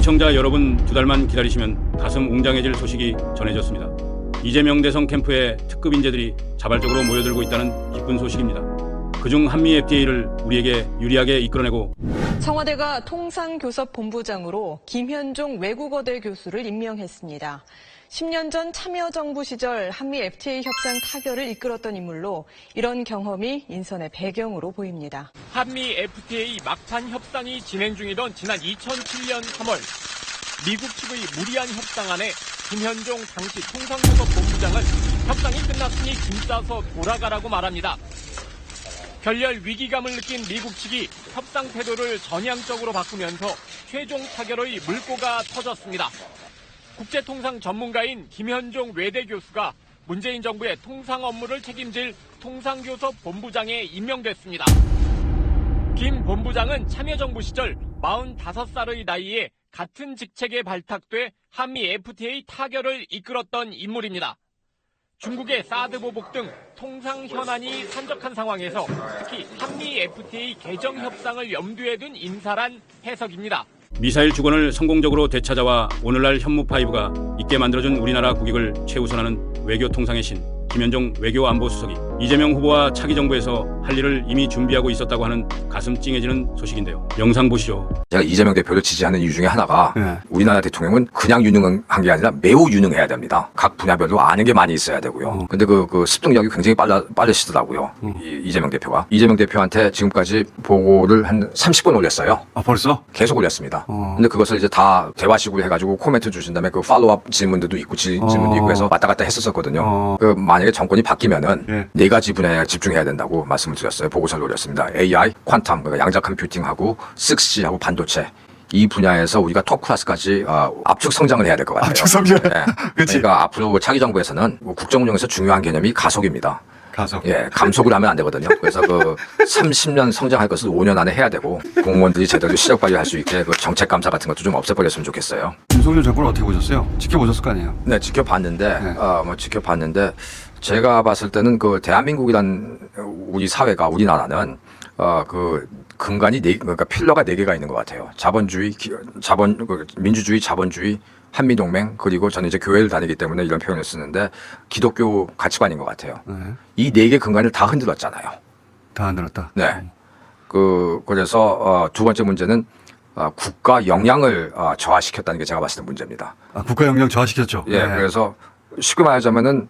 시청자 여러분, 2달만 기다리시면 가슴 웅장해질 소식이 전해졌습니다. 이재명 대선 캠프에 특급 인재들이 자발적으로 모여들고 있다는 기쁜 소식입니다. 그중 한미 FTA를 우리에게 유리하게 이끌어내고 청와대가 통상교섭본부장으로 김현종 외국어대 교수를 임명했습니다. 10년 전 참여정부 시절 한미 FTA 협상 타결을 이끌었던 인물로 이런 경험이 인선의 배경으로 보입니다. 한미 FTA 막판 협상이 진행 중이던 지난 2007년 3월 미국 측의 무리한 협상안에 김현종 당시 통상교섭본부장은 협상이 끝났으니 짐 싸서 돌아가라고 말합니다. 결렬 위기감을 느낀 미국 측이 협상 태도를 전향적으로 바꾸면서 최종 타결의 물꼬가 터졌습니다. 국제통상 전문가인 김현종 외대 교수가 문재인 정부의 통상 업무를 책임질 통상교섭본부장에 임명됐습니다. 김 본부장은 참여정부 시절 45살의 나이에 같은 직책에 발탁돼 한미 FTA 타결을 이끌었던 인물입니다. 중국의 사드 보복 등 통상 현안이 산적한 상황에서 특히 한미 FTA 개정 협상을 염두에 둔 인사란 해석입니다. 미사일 주권을 성공적으로 되찾아와 오늘날 현무5가 있게 만들어준 우리나라 국익을 최우선하는 외교통상의 신 김현종 외교안보수석이 이재명 후보와 차기 정부에서 할 일을 이미 준비하고 있었다고 하는 가슴 찡해지는 소식인데요. 영상 보시죠. 제가 이재명 대표를 지지하는 이유 중에 하나가 우리나라 대통령은 그냥 유능한 게 아니라 매우 유능해야 됩니다. 각 분야별로 아는 게 많이 있어야 되고요. 근데 그 습득력이 굉장히 빠르시더라고요. 이재명 대표가. 이재명 대표한테 지금까지 보고를 한 30번 올렸어요. 아, 벌써? 계속 올렸습니다. 근데 그것을 이제 다 대화식으로 해가지고 코멘트 주신 다음에 그 팔로우업 질문도 있고 질문도 있고 해서 왔다 갔다 했었거든요. 만약에 정권이 바뀌면은 네 가지 분야에 집중해야 된다고 말씀을 드렸어요. 보고서를 올렸습니다. AI, 퀀텀, 그러니까 양자 컴퓨팅하고 6G하고 반도체. 이 분야에서 우리가 톱 클래스까지 압축 성장을 해야 될 것 같아요. 압축 성장. 네. 그러니까 앞으로 차기 정부에서는 국정 운영에서 중요한 개념이 가속입니다. 가속. 예, 감속을 하면 안 되거든요. 그래서 그 30년 성장할 것을 5년 안에 해야 되고 공무원들이 제대로 실력 발휘할 수 있게 그 정책 감사 같은 것도 좀 없애버렸으면 좋겠어요. 윤석열 정권을 어떻게 보셨어요? 지켜보셨을 거 아니에요? 네, 지켜봤는데 지켜봤는데 제가 봤을 때는 그 대한민국이란 우리 사회가 우리나라는 그 근간이 그러니까 필러가 4개가 있는 것 같아요. 자본주의, 민주주의, 자본주의, 한미동맹, 그리고 저는 이제 교회를 다니기 때문에 이런 표현을 쓰는데 기독교 가치관인 것 같아요. 이 4개 근간을 다 흔들었잖아요. 다 흔들었다. 네. 그래서 두 번째 문제는 국가 역량을 저하시켰다는 게 제가 봤을 때 문제입니다. 아, 국가 역량 저하시켰죠. 예. 그래서 쉽게 말하자면은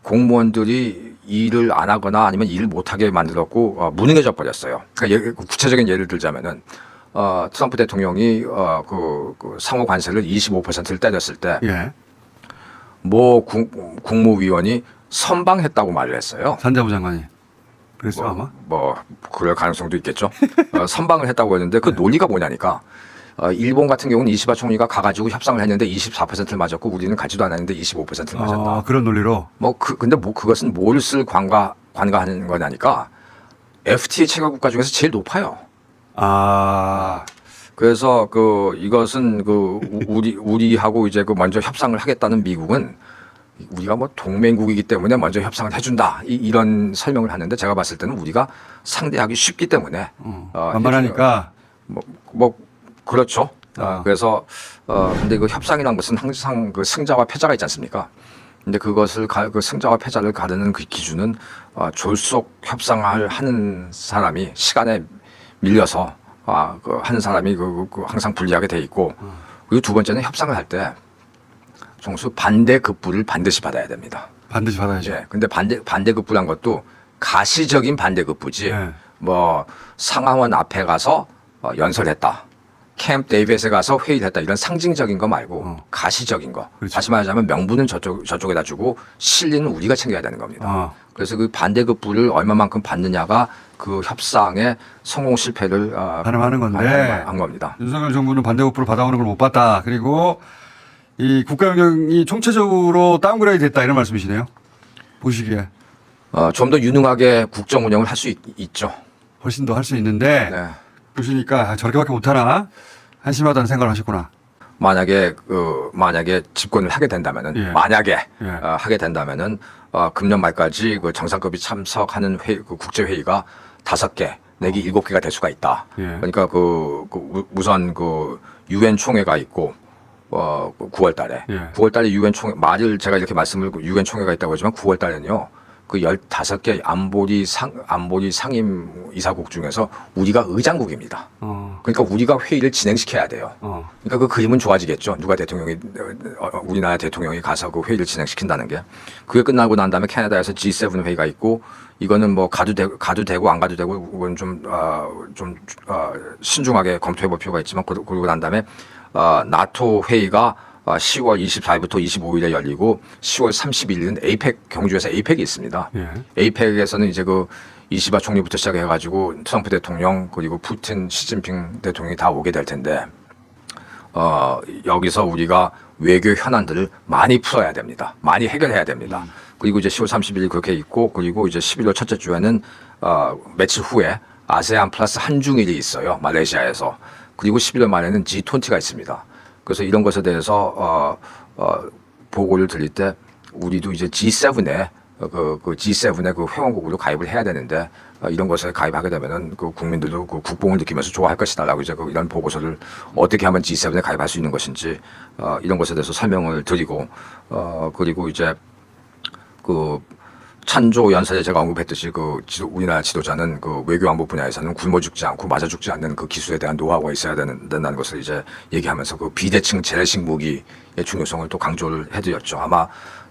공무원들이 일을 안 하거나 아니면 일을 못하게 만들었고 무능해져 버렸어요. 그러니까 구체적인 예를 들자면은 트럼프 대통령이 그 상호 관세를 25%를 때렸을 때 국무위원이 선방했다고 말을 했어요. 산자부 장관이. 그랬어 아마? 그럴 가능성도 있겠죠. 선방을 했다고 했는데 그 논리가 뭐냐니까 일본 같은 경우는 이시바 총리가 가가지고 협상을 했는데 24%를 맞았고 우리는 가지도 않았는데 25%를 맞았다. 그런 논리로? 근데 그것은 뭘 쓸 관가하는 거냐니까 FTA 체결 국가 중에서 제일 높아요. 그래서 이것은 우리하고 이제 먼저 협상을 하겠다는 미국은 우리가 동맹국이기 때문에 먼저 협상을 해준다 이런 설명을 하는데 제가 봤을 때는 우리가 상대하기 쉽기 때문에 만만하니까 그렇죠. 그래서 근데 그 협상이라는 것은 항상 그 승자와 패자가 있지 않습니까? 근데 그것을 그 승자와 패자를 가르는 그 기준은 졸속 협상을 하는 사람이 시간에 밀려서 하는 사람이 항상 불리하게 돼 있고 그리고 두 번째는 협상을 할 때 정수 반대급부를 반드시 받아야 됩니다. 반드시 받아야죠. 예. 근데 반대급부란 것도 가시적인 반대급부지 상하원 앞에 가서 연설했다. 캠프 데이빗에 가서 회의를 했다. 이런 상징적인 거 말고 가시적인 거. 그렇죠. 다시 말하자면 명분은 저쪽에다 주고 실리는 우리가 챙겨야 되는 겁니다. 그래서 그 반대급부를 얼마만큼 받느냐가 그 협상의 성공 실패를 가늠하는 건데 한 겁니다. 윤석열 정부는 반대급부를 받아오는 걸 못 봤다. 그리고 이 국가 역량이 총체적으로 다운그레이드 됐다 이런 말씀이시네요. 보시기에. 좀 더 유능하게 국정 운영을 할 수 있죠. 훨씬 더 할 수 있는데 보시니까 저렇게밖에 못하나 한심하다는 생각을 하셨구나. 만약에 집권을 하게 된다면은 하게 된다면은 금년 말까지 그 정상급이 참석하는 국제 회의가 5개 내기 7개가 될 수가 있다. 예. 그러니까 우선 유엔 총회가 있고 9월 달에 예. 9월 달에 유엔 총회 말을 제가 이렇게 말씀을 유엔 총회가 있다고 하지만 9월 달에는요. 그 15개 안보리 상임 이사국 중에서 우리가 의장국입니다. 그러니까 우리가 회의를 진행시켜야 돼요. 그러니까 그 그림은 좋아지겠죠. 누가 대통령이 우리나라 대통령이 가서 그 회의를 진행시킨다는 게. 그게 끝나고 난 다음에 캐나다에서 G7 회의가 있고 이거는 뭐 가도 되고 안 가도 되고 이건 좀 신중하게 검토해 볼 필요가 있지만 그러고 난 다음에 나토 회의가 10월 24일부터 25일에 열리고 10월 31일은 에이펙 경주에서 에이펙이 있습니다. 예. 에이펙에서는 이제 이시바 총리부터 시작해가지고 트럼프 대통령 그리고 푸틴, 시진핑 대통령이 다 오게 될 텐데 여기서 우리가 외교 현안들을 많이 풀어야 됩니다. 많이 해결해야 됩니다. 그리고 이제 10월 30일 그렇게 있고 그리고 이제 11월 첫째 주에는 며칠 후에 아세안 플러스 한중일이 있어요. 말레이시아에서. 그리고 11월 말에는 G20가 있습니다. 그래서 이런 것에 대해서 보고를 드릴 때 우리도 이제 G7에 G7의 그 회원국으로 가입을 해야 되는데 이런 것에 가입하게 되면은 그 국민들도 그 국뽕을 느끼면서 좋아할 것이다라고 이제 이런 보고서를 어떻게 하면 G7에 가입할 수 있는 것인지 이런 것에 대해서 설명을 드리고 그리고 이제 찬조 연설에 제가 언급했듯이 우리나라 지도자는 외교 안보 분야에서는 굶어 죽지 않고 맞아 죽지 않는 그 기술에 대한 노하우가 있어야 된다는 것을 이제 얘기하면서 비대칭 재래식 무기의 중요성을 또 강조를 해드렸죠. 아마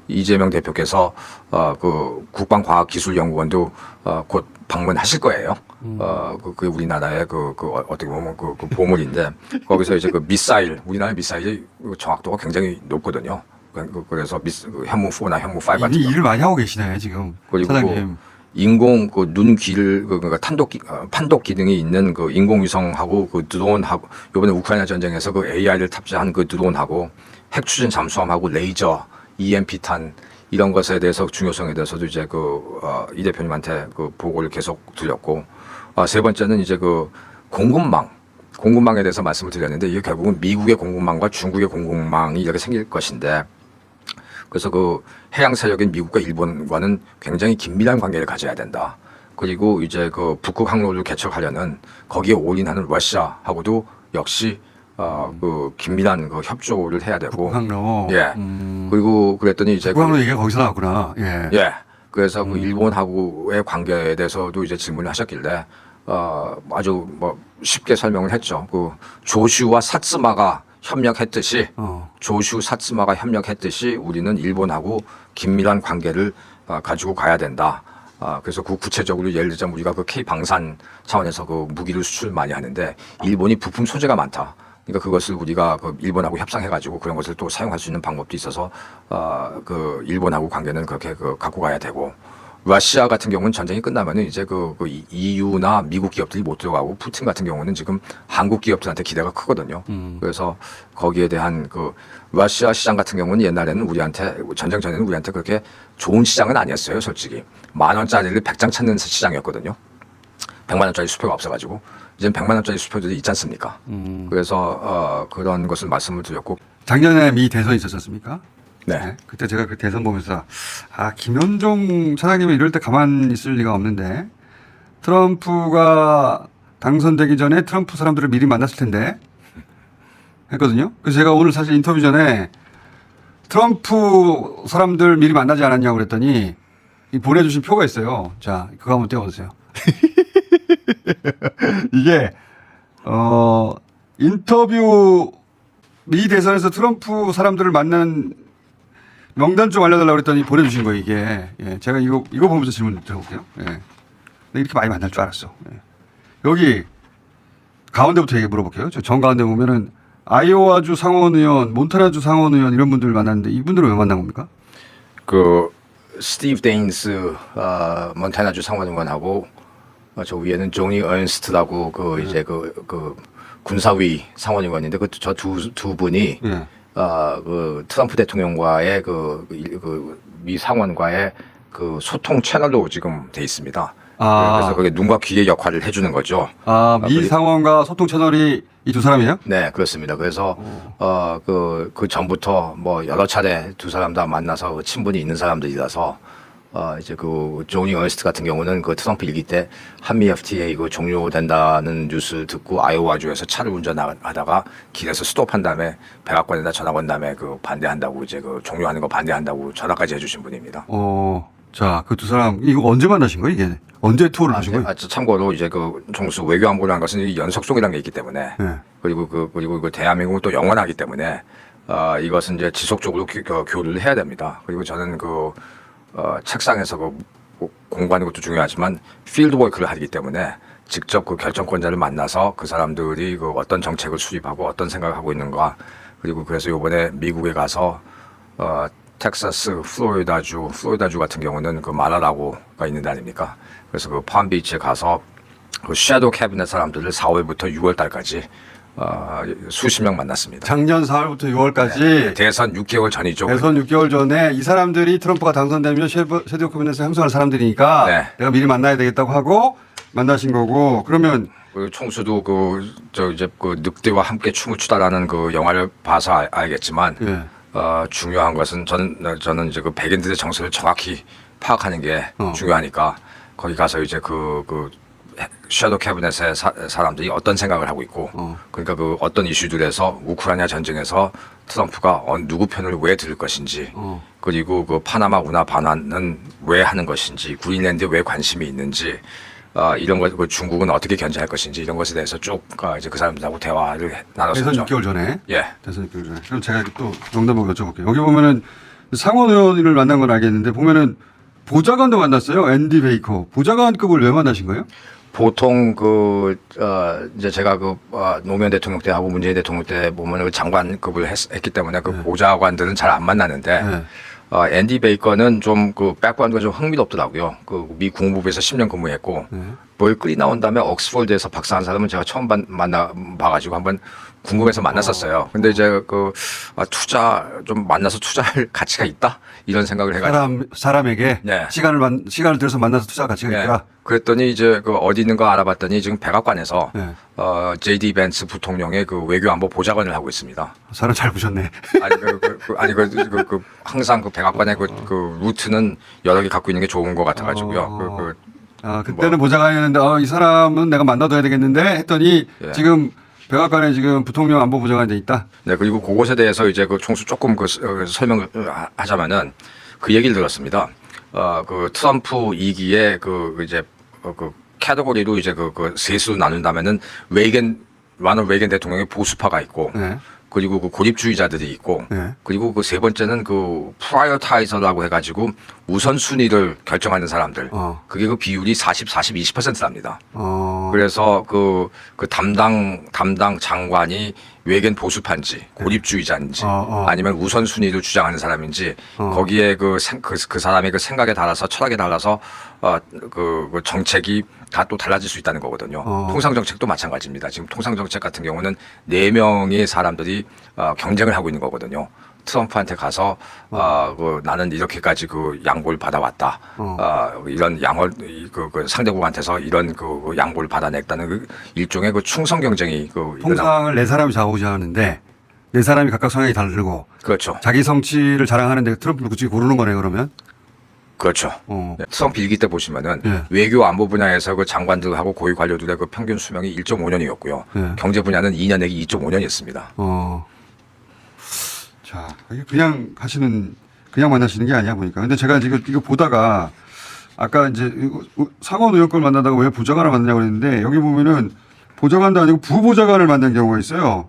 이재명 대표께서 국방과학기술연구원도 곧 방문하실 거예요. 그 우리나라의 어떻게 보면 그 보물인데 거기서 이제 미사일 우리나라 미사일의 정확도가 굉장히 높거든요. 그래서 현무 4나 현무 5 같은 이미 일을 많이 하고 계시네 지금. 그리고 사장님. 인공 눈 귀를 그러니까 판독 기능이 있는 인공위성하고 드론하고 이번에 우크라이나 전쟁에서 AI를 탑재한 드론하고 핵 추진 잠수함하고 레이저, EMP탄 이런 것에 대해서 중요성에 대해서도 이제 이 대표님한테 보고를 계속 드렸고 세 번째는 이제 공급망에 대해서 말씀을 드렸는데 이게 결국은 미국의 공급망과 중국의 공급망이 이렇게 생길 것인데 그래서 해양 세력인 미국과 일본과는 굉장히 긴밀한 관계를 가져야 된다. 그리고 이제 북극 항로를 개척하려는 거기에 올인하는 러시아하고도 역시 긴밀한 협조를 해야 되고. 북항로. 예. 그리고 그랬더니 이제 북항로 얘기가 거기서 나왔구나. 예. 예. 그래서 일본하고의 관계에 대해서도 이제 질문을 하셨길래 아주 쉽게 설명을 했죠. 조슈와 사츠마가 협력했듯이 조슈 사츠마가 협력했듯이 우리는 일본하고 긴밀한 관계를 가지고 가야 된다. 그래서 구체적으로 예를 들자면 우리가 K 방산 차원에서 무기를 수출 많이 하는데 일본이 부품 소재가 많다. 그러니까 그것을 우리가 일본하고 협상해가지고 그런 것을 또 사용할 수 있는 방법도 있어서 일본하고 관계는 그렇게 갖고 가야 되고. 러시아 같은 경우는 전쟁이 끝나면은 이제 EU나 미국 기업들이 못 들어가고 푸틴 같은 경우는 지금 한국 기업들한테 기대가 크거든요. 그래서 거기에 대한 러시아 시장 같은 경우는 옛날에는 전쟁 전에는 우리한테 그렇게 좋은 시장은 아니었어요, 솔직히. 10,000원짜리를 100장 찾는 시장이었거든요. 100만 원짜리 수표가 없어가지고 이제는 100만 원짜리 수표들이 있지 않습니까? 그래서 그런 것을 말씀을 드렸고. 작년에 미 대선이 있었지 않습니까? 네. 그때 제가 대선 보면서 김현종 사장님은 이럴 때 가만히 있을 리가 없는데 트럼프가 당선되기 전에 트럼프 사람들을 미리 만났을 텐데 했거든요. 그래서 제가 오늘 사실 인터뷰 전에 트럼프 사람들 미리 만나지 않았냐고 그랬더니 보내주신 표가 있어요. 자, 그거 한번 떼어보세요. 이게 인터뷰 미 대선에서 트럼프 사람들을 만난 명단 좀 알려달라고 그랬더니 보내주신 거예요, 이게. 예, 제가 이거 보면서 질문 드려볼게요. 예. 근데 이렇게 많이 만날 줄 알았어. 예. 여기 가운데부터 얘기 물어볼게요. 저 정가운데 보면은 아이오와주 상원의원, 몬타나주 상원의원 이런 분들 만났는데 이분들은 왜 만난 겁니까? 스티브 데인스 몬타나주 상원의원하고 저 위에는 조니 얼스트라고 이제 군사위 상원의원인데 저 두 분이 예. 트럼프 대통령과의 미 상원과의 소통 채널로 지금 돼 있습니다. 그래서 그게 눈과 귀의 역할을 해주는 거죠. 미 상원과 소통 채널이 이 두 사람이에요? 네, 그렇습니다. 그래서 그 전부터 여러 차례 두 사람 다 만나서 친분이 있는 사람들이라서 이제 그 조니 어스트 같은 경우는 그 트럼프 일기 때 한미 FTA 그 종료된다는 뉴스를 듣고 아이오와주에서 차를 운전하다가 길에서 스톱한 다음에 백악관에다 전화 건 다음에 그 반대한다고 이제 그 종료하는 거 반대한다고 전화까지 해주신 분입니다. 자, 그 두 사람 이거 언제 만나신 거예요? 이게 언제 투어를 하신 거예요? 참고로 이제 그 총수 외교안보라는 것은 이 연속성이라는 게 있기 때문에 네. 그리고 그 대한민국은 또 영원하기 때문에 이것은 이제 지속적으로 교류를 해야 됩니다. 그리고 저는 책상에서 공부하는 것도 중요하지만 필드 워크를 하기 때문에 직접 그 결정권자를 만나서 그 사람들이 그 어떤 정책을 수립하고 어떤 생각을 하고 있는가 그리고 그래서 이번에 미국에 가서 텍사스, 플로리다주 같은 경우는 그 마라라고가 있는 데 아닙니까? 그래서 그 팜비치에 가서 그 섀도우 캐비넷 사람들을 4월부터 6월 달까지 수십 명 만났습니다. 작년 4월부터 6월까지 대선 6개월 전이죠. 대선 6개월 전에 이 사람들이 트럼프가 당선되면 섀도우 캐비넷에 항소할 사람들이니까 네. 내가 미리 만나야 되겠다고 하고 만나신 거고 그러면 그 총수도 이제 그 늑대와 함께 춤을 추다라는 그 영화를 봐서 알겠지만 예. 중요한 것은 저는 이제 그 백인들의 정서를 정확히 파악하는 게 중요하니까 거기 가서 이제 그 섀도우 캐비넷의 사람들이 어떤 생각을 하고 있고 그러니까 그 어떤 이슈들에서 우크라이나 전쟁에서 트럼프가 누구 편을 왜 들을 것인지 그리고 그 파나마 운하 반환은 왜 하는 것인지 그린랜드에 왜 관심이 있는지 이런 것, 그 중국은 어떻게 견제할 것인지 이런 것에 대해서 쭉 이제 그 사람들하고 대화를 나눴었죠. 대선 6개월 전에. 예. 대선 6개월 전에. 그럼 제가 또 농담으로 여쭤볼게요. 여기 보면은 상원 의원을 만난 건 알겠는데 보면은 보좌관도 만났어요. 앤디 베이커. 보좌관급을 왜 만나신 거예요? 보통 이제 제가 노무현 대통령 때 하고 문재인 대통령 때 보면 장관급을 했기 때문에 그 보좌관들은 잘 안 만나는데 네. 앤디 베이커는 좀 그 백그라운드가 좀 흥미롭더라고요. 그 미 국무부에서 10년 근무했고 벌클리 나온 다음에 옥스퍼드에서 박사한 사람은 제가 처음 봐가지고 한번 궁금해서 만났었어요. 근데 이제 투자 좀 만나서 투자할 가치가 있다 이런 생각을 해가지고 사람에게 네. 시간을 들여서 만나서 투자 가치가 네. 있다. 그랬더니 이제 어디 있는가 알아봤더니 지금 백악관에서 네. JD 벤츠 부통령의 그 외교안보 보좌관을 하고 있습니다. 사람 잘 보셨네. 항상 그 백악관의 그 루트는 여러 개 갖고 있는 게 좋은 것 같아가지고요. 그때는 보좌관이었는데 이 사람은 내가 만나둬야 되겠는데 했더니 예. 지금 백악관에 지금 부통령 안보 보좌관이 돼 있다. 네, 그리고 그것에 대해서 이제 그 총수 조금 설명을 하자면은 그 얘기를 들었습니다. 그 트럼프 2기에 이제 카테고리로 이제 셋으로 나눈다면은 라널드 레이건 대통령의 보수파가 있고 네. 그리고 그 고립주의자들이 있고 네. 그리고 그 세 번째는 그 프라이어타이저라고 해가지고 우선순위를 결정하는 사람들 그게 그 비율이 20%랍니다. 그래서 그 담당 장관이 외견 보수파인지 고립주의자인지 아니면 우선순위를 주장하는 사람인지 거기에 그 사람의 그 생각에 따라서 철학에 따라서 그 정책이 다 또 달라질 수 있다는 거거든요. 통상정책도 마찬가지입니다. 지금 통상정책 같은 경우는 4명의 사람들이 경쟁을 하고 있는 거거든요. 트럼프한테 가서 나는 이렇게까지 양보를 받아왔다. 이런 그 상대국한테서 이런 그 양보를 받아냈다는 일종의 충성 경쟁이 통상을 4사람이 좌우지하는데 4사람이 각각 성향이 다르고 그렇죠. 자기 성취를 자랑하는데 트럼프를 굳이 고르는 거네 그러면. 그렇죠. 네. 트럼프 일기 때 보시면은 예. 외교 안보 분야에서 그 장관들하고 고위 관료들의 그 평균 수명이 1.5년이었고요. 예. 경제 분야는 2년 내기 2.5년이었습니다. 자, 이게 그냥 만나시는 게 아니야 보니까. 근데 제가 지금 이거 보다가 아까 이제 상원 의원 걸 만나다가 왜 보좌관을 만나냐고 그랬는데 여기 보면은 보좌관도 아니고 부보좌관을 만난 경우가 있어요.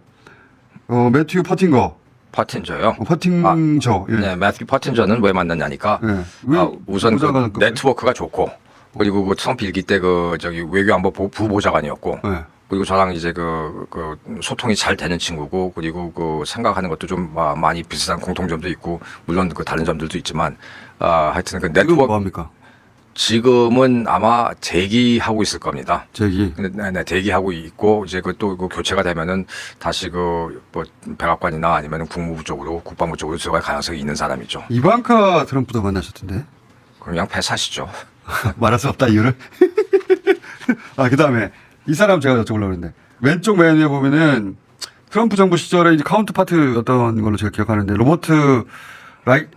매튜 퍼틴저요. 퍼팅저. 예. 네, 매튜 퍼틴저는 왜 만났냐니까 왜 우선 보좌관급? 네트워크가 좋고 그리고 그 트럼프 일기 때 외교안보 부보좌관이었고 네. 그리고 저랑 이제 소통이 잘 되는 친구고 그리고 생각하는 것도 좀 많이 비슷한 공통점도 있고 물론 다른 점들도 있지만 하여튼 지금 네트워크 뭐 합니까? 지금은 아마 대기하고 있을 겁니다. 네, 대기하고 있고 이제 또 교체가 되면은 다시 백악관이나 아니면 국무부 쪽으로 국방부 쪽으로 들어갈 가능성이 있는 사람이죠. 이방카 트럼프도 만나셨던데? 그냥 패사시죠. 말할 수 없다 이유를. 그다음에 이 사람 제가 여쭤보려고 했는데 왼쪽 맨 위에 보면은 트럼프 정부 시절에 이제 카운터파트였던 걸로 제가 기억하는데 로버트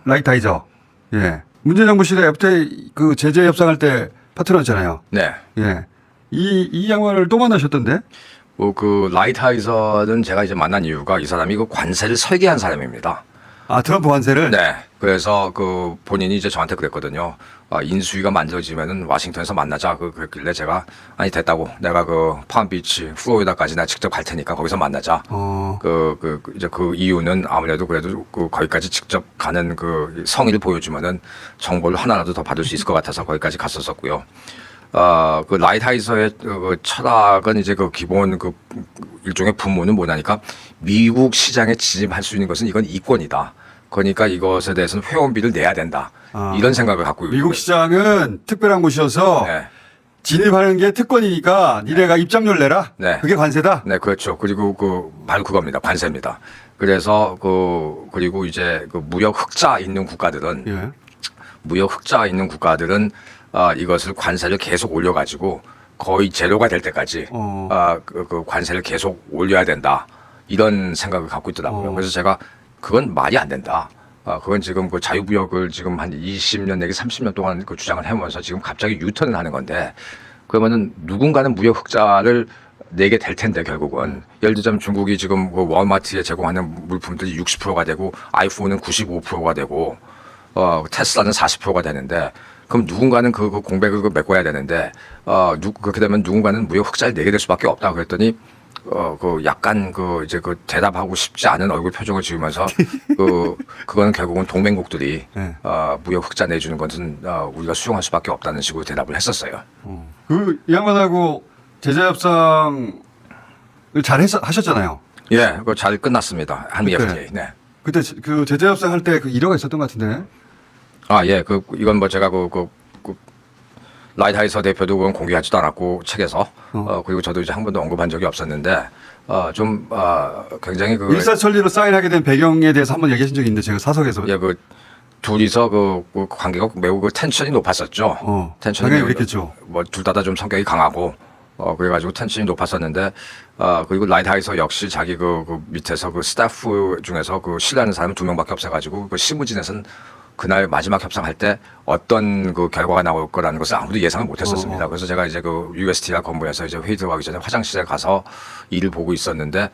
라이트하이저. 예. 문재인 정부 시대 FTA 그 제재 협상할 때 파트너였잖아요. 네. 예. 이 양반을 또 만나셨던데? 뭐 그 라이트하이저는 제가 이제 만난 이유가 이 사람이 그 관세를 설계한 사람입니다. 아, 트럼프 관세를? 네. 그래서 그 본인이 이제 저한테 그랬거든요. 인수위가 만들어지면은 워싱턴에서 만나자. 그랬길래 제가 아니 됐다고. 내가 그 팜비치, 플로리다까지 나 직접 갈 테니까 거기서 만나자. 이제 그 이유는 아무래도 그래도 그 거기까지 직접 가는 그 성의를 보여주면은 정보를 하나라도 더 받을 수 있을 것 같아서 거기까지 갔었었고요. 그 라이트하이저의 그 철학은 이제 그 기본 그 일종의 분모는 뭐냐니까 미국 시장에 진입할 수 있는 것은 이건 이권이다. 그러니까 이것에 대해서는 회원비를 내야 된다. 이런 생각을 갖고 미국 시장은 특별한 곳이어서 네. 진입하는 게 특권이니까 니네가 입장료를 내라? 네. 그게 관세다? 네, 그렇죠. 그리고 바로 그겁니다. 관세입니다. 그래서 그리고 이제 그 무역 흑자 있는 국가들은 예. 무역 흑자 있는 국가들은 이것을 관세를 계속 올려가지고 거의 제로가 될 때까지 그 관세를 계속 올려야 된다 이런 생각을 갖고 있더라고요. 그래서 제가 그건 말이 안 된다. 그건 지금 그 자유무역을 지금 한 20년 내지 30년 동안 그 주장을 해오면서 지금 갑자기 유턴을 하는 건데 그러면은 누군가는 무역 흑자를 내게 될 텐데 결국은 예를 들자면 중국이 지금 그 월마트에 제공하는 물품들이 60%가 되고 아이폰은 95%가 되고 테슬라는 40%가 되는데 그럼 누군가는 그 공백을 메꿔야 되는데 그렇게 되면 누군가는 무역 흑자를 내게 될 수밖에 없다 그랬더니 그 약간 이제 대답하고 싶지 않은 얼굴 표정을 지으면서 그거는 결국은 동맹국들이 네. 무역 흑자 내주는 것은 우리가 수용할 수밖에 없다는 식으로 대답을 했었어요. 이 양반하고 제재 협상을 잘 하셨잖아요. 예, 그거 잘 끝났습니다. 한미 그때. FTA. 네. 그때 그 제재 협상 할 때 그 일화가 있었던 것 같은데. 예, 이건 뭐 제가 라이트하이서 대표도 그건 공개하지도 않았고 책에서 그리고 저도 이제 한 번도 언급한 적이 없었는데 굉장히 일사천리로 사인하게 된 배경에 대해서 한번 얘기하신 적이 있는데 제가 사석에서. 예, 둘이서 그 관계가 매우 텐션이 높았었죠. 텐션이 당연히 그랬겠죠. 뭐 둘 다 좀 성격이 강하고 그래가지고 텐션이 높았었는데 그리고 라이트하이서 역시 자기 그 밑에서 그 스태프 중에서 그 신뢰하는 사람은 2명밖에 없어가지고 그 실무진에서는 그날 마지막 협상할 때 어떤 그 결과가 나올 거라는 것을 아무도 예상을 못했었습니다. 그래서 제가 이제 그 USTR 건물에서 이제 회의 들어가기 전에 화장실에 가서 일을 보고 있었는데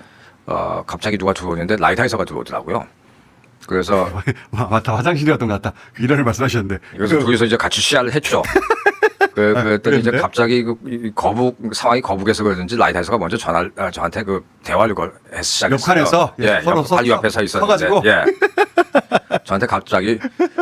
갑자기 누가 들어오는데 라이트하이서가 들어오더라고요. 그래서 맞다, 화장실이었던 것 같다. 그 일화를 말씀하셨는데. 그래서 둘이서 이제 같이 시야를 했죠. 그랬더니 이제 그랬는데? 갑자기 상황이 거북해서 그러는지 라이트하이서가 먼저 저한테 그 대화를 시작했어요. 옆칸에서? 예, 서로 바로 옆에 서 있었는데. 서가지고? 예. 저한테 갑자기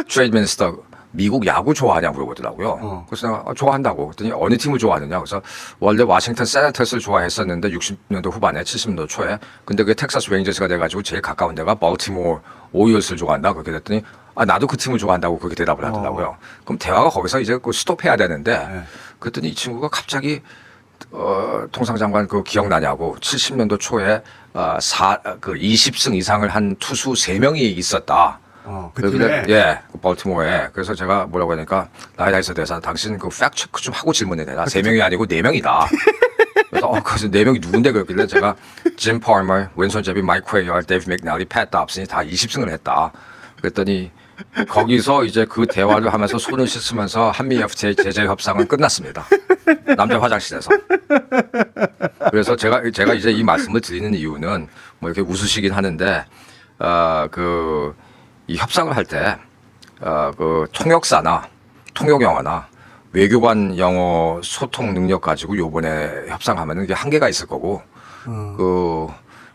트레이드 미니스터 미국 야구 좋아하냐고 물어보더라고요. 그래서 내가 좋아한다고. 그랬더니 어느 팀을 좋아하느냐. 그래서 원래 워싱턴 세네터스를 좋아했었는데 60년도 후반에 70년도 초에. 근데 그게 텍사스 레인저스가 돼가지고 제일 가까운 데가 baltimore 오리올스를 좋아한다. 그렇게 됐더니 나도 그 팀을 좋아한다고 그렇게 대답을 하더라고요. 그럼 대화가 거기서 이제 스톱해야 되는데 그랬더니 이 친구가 갑자기 통상장관 기억나냐고 70년도 초에 20승 이상을 한 투수 3명이 있었다. 그 팀에? 예, 벌티모어에. 그래서 제가 뭐라고 하니까 라이트하이서 대사 당신 팩트 체크 좀 하고 질문해 대라. 3명이 아니고 4명이다. 그래서 그래서 4명이 누군데 그랬길래 제가 짐 팔머, 윈선 제비, 마이크 웨이어, 데이브 맥날리, 팻 dobson이 다 20승을 했다. 그랬더니 거기서 이제 그 대화를 하면서 손을 씻으면서 한미 FTA 제재 협상은 끝났습니다. 남자 화장실에서. 그래서 제가 이제 이 말씀을 드리는 이유는 뭐 이렇게 웃으시긴 하는데 이 협상을 할 때 그 통역사나 통역영어나 외교관 영어 소통 능력 가지고 요번에 협상하면은 이게 한계가 있을 거고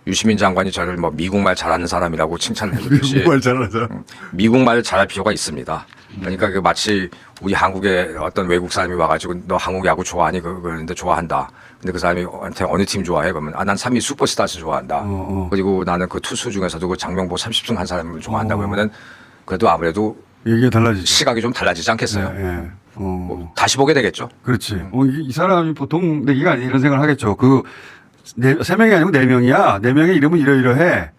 유시민 장관이 저를 뭐 미국말 잘하는 사람이라고 칭찬을 해주듯이 미국말 잘하는 사람. 미국말을 잘할 필요가 있습니다. 그러니까 마치 우리 한국에 어떤 외국 사람이 와가지고 너 한국 야구 좋아하니 그러는데 좋아한다. 근데 그 사람한테 어느 팀 좋아해? 그러면 난 3위 슈퍼스타즈 좋아한다. 그리고 나는 그 투수 중에서도 그 장명보 30승 한 사람을 좋아한다. 그러면은 그래도 아무래도 얘기가 달라지죠. 시각이 좀 달라지지 않겠어요? 예. 뭐 다시 보게 되겠죠. 그렇지. 이 사람이 보통 내기가 아니 이런 생각을 하겠죠. 3명이 아니고 4명이야. 4명의 이름은 이러이러해.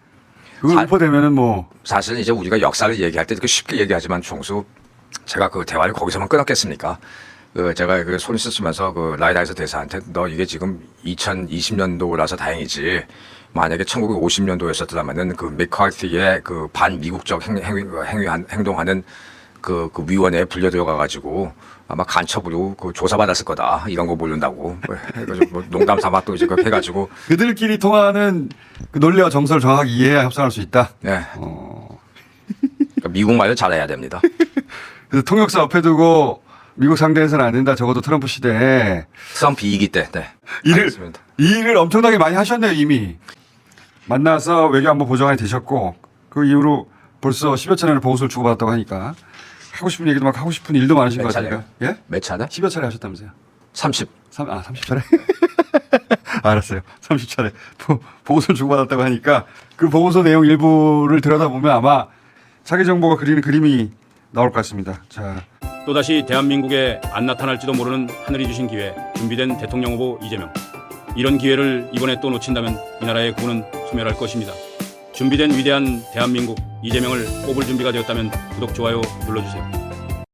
그거 유포되면은 뭐. 사실 이제 우리가 역사를 얘기할 때 이렇게 쉽게 얘기하지만 종수 제가 그 대화를 거기서만 끊었겠습니까? 제가 손을 씻으면서 라이트하이서 대사한테 너 이게 지금 2020년도라서 다행이지. 만약에 1950년도였었다면은 맥카티의 반미국적 행동하는 그 위원회에 분려들어가 가지고 아마 간첩으로 그 조사받았을 거다 이런 거 모른다고 해가지고 뭐 농담 삼아 또 이제 그렇게 해가지고 그들끼리 통하는 그 논리와 정서를 정확하게 이해해야 협상할 수 있다. 네. 그러니까 미국 말을 잘해야 됩니다. 그래서 통역사 옆에 두고 미국 상대해서는 안 된다. 적어도 트럼프 시대에 트럼프 2기 때. 네. 이 알겠습니다. 일을 엄청나게 많이 하셨네요. 이미 만나서 외교안보 보좌관이 되셨고 그 이후로 벌써 10여 차례를 보고서를 주고받았다고 하니까 하고 싶은 얘기도 막 하고 싶은 일도 많으신 것 같아요. 예? 몇 차례? 10여 차례 하셨다면서요? 30. 30차례? 알았어요. 30차례 보고서를 주고받았다고 하니까 그 보고서 내용 일부를 들여다보면 아마 차기 정부가 그리는 그림이 나올 것 같습니다. 자, 또다시 대한민국에 안 나타날지도 모르는 하늘이 주신 기회, 준비된 대통령 후보 이재명. 이런 기회를 이번에 또 놓친다면 이 나라의 구는 소멸할 것입니다. 준비된 위대한 대한민국 이재명을 뽑을 준비가 되었다면 구독, 좋아요 눌러주세요.